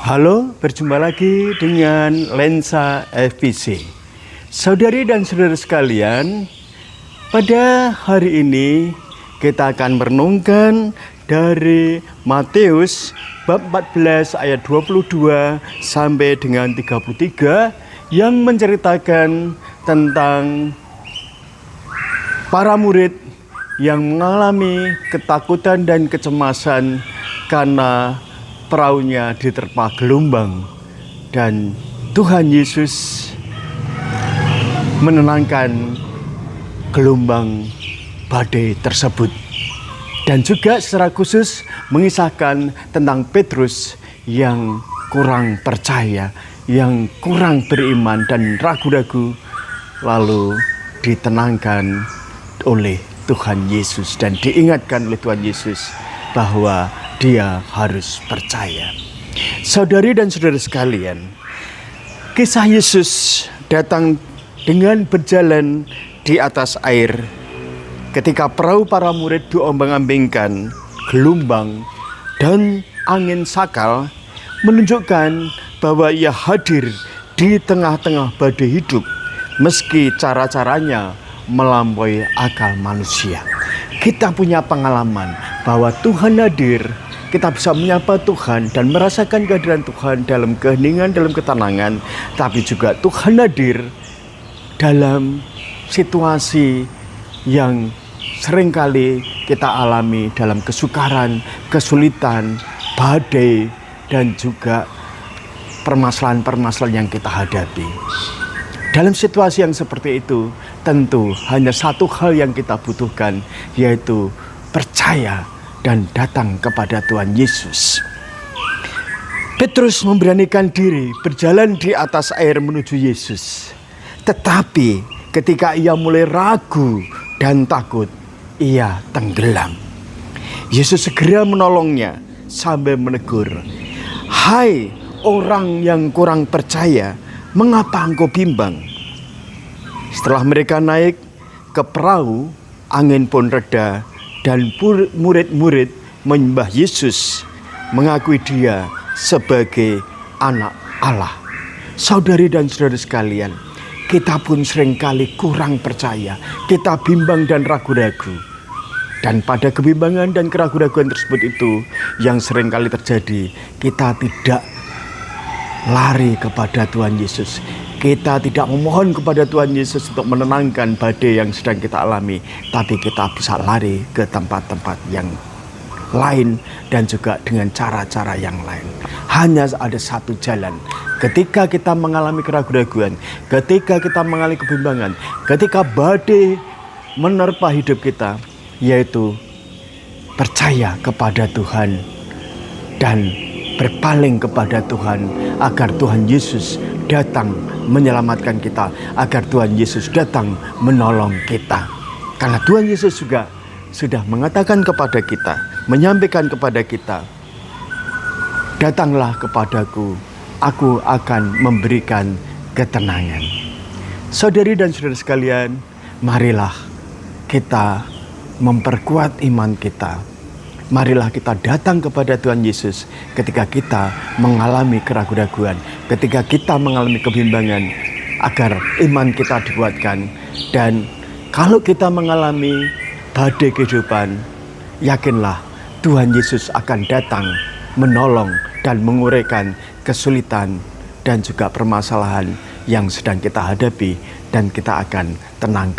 Halo, berjumpa lagi dengan Lensa FPC. Saudari dan saudara sekalian, pada hari ini kita akan merenungkan dari Matius bab 14 ayat 22 sampai dengan 33 yang menceritakan tentang para murid yang mengalami ketakutan dan kecemasan karena perahunya diterpa gelombang, dan Tuhan Yesus menenangkan gelombang badai tersebut, dan juga secara khusus mengisahkan tentang Petrus yang kurang percaya, yang kurang beriman dan ragu-ragu, lalu ditenangkan oleh Tuhan Yesus dan diingatkan oleh Tuhan Yesus bahwa dia harus percaya. Saudari dan saudara sekalian, kisah Yesus datang dengan berjalan di atas air. Ketika perahu para murid diombang-ambingkan, gelombang dan angin sakal menunjukkan bahwa ia hadir di tengah-tengah badai hidup, meski cara-caranya melampaui akal manusia. Kita punya pengalaman bahwa Tuhan hadir. Kita bisa menyapa Tuhan dan merasakan kehadiran Tuhan dalam keheningan, dalam ketenangan. Tapi juga Tuhan hadir dalam situasi yang seringkali kita alami dalam kesukaran, kesulitan, badai, dan juga permasalahan-permasalahan yang kita hadapi. Dalam situasi yang seperti itu, tentu hanya satu hal yang kita butuhkan, yaitu percaya dan datang kepada Tuhan Yesus. Petrus memberanikan diri berjalan di atas air menuju Yesus. Tetapi ketika ia mulai ragu dan takut, ia tenggelam. Yesus segera menolongnya sambil menegur, "Hai orang yang kurang percaya, mengapa engkau bimbang?" Setelah mereka naik ke perahu, angin pun reda dan murid-murid menyembah Yesus, mengakui dia sebagai anak Allah. Saudari dan saudara sekalian, kita pun seringkali kurang percaya, kita bimbang dan ragu-ragu. Dan pada kebimbangan dan keraguan-raguan tersebut itu yang seringkali terjadi, kita tidak lari kepada Tuhan Yesus. Kita tidak memohon kepada Tuhan Yesus untuk menenangkan badai yang sedang kita alami, tapi kita bisa lari ke tempat-tempat yang lain dan juga dengan cara-cara yang lain. Hanya ada satu jalan. Ketika kita mengalami keraguan-raguan, ketika kita mengalami kebimbangan, ketika badai menerpa hidup kita, yaitu percaya kepada Tuhan dan berpaling kepada Tuhan agar Tuhan Yesus datang menyelamatkan kita, agar Tuhan Yesus datang menolong kita. Karena Tuhan Yesus juga sudah mengatakan kepada kita, menyampaikan kepada kita, "Datanglah kepadaku, aku akan memberikan ketenangan." Saudari dan saudara sekalian, marilah kita memperkuat iman kita. Marilah kita datang kepada Tuhan Yesus ketika kita mengalami keraguan-raguan, ketika kita mengalami kebimbangan, agar iman kita dikuatkan. Dan kalau kita mengalami badai kehidupan, yakinlah Tuhan Yesus akan datang menolong dan menguraikan kesulitan dan juga permasalahan yang sedang kita hadapi, dan kita akan tenang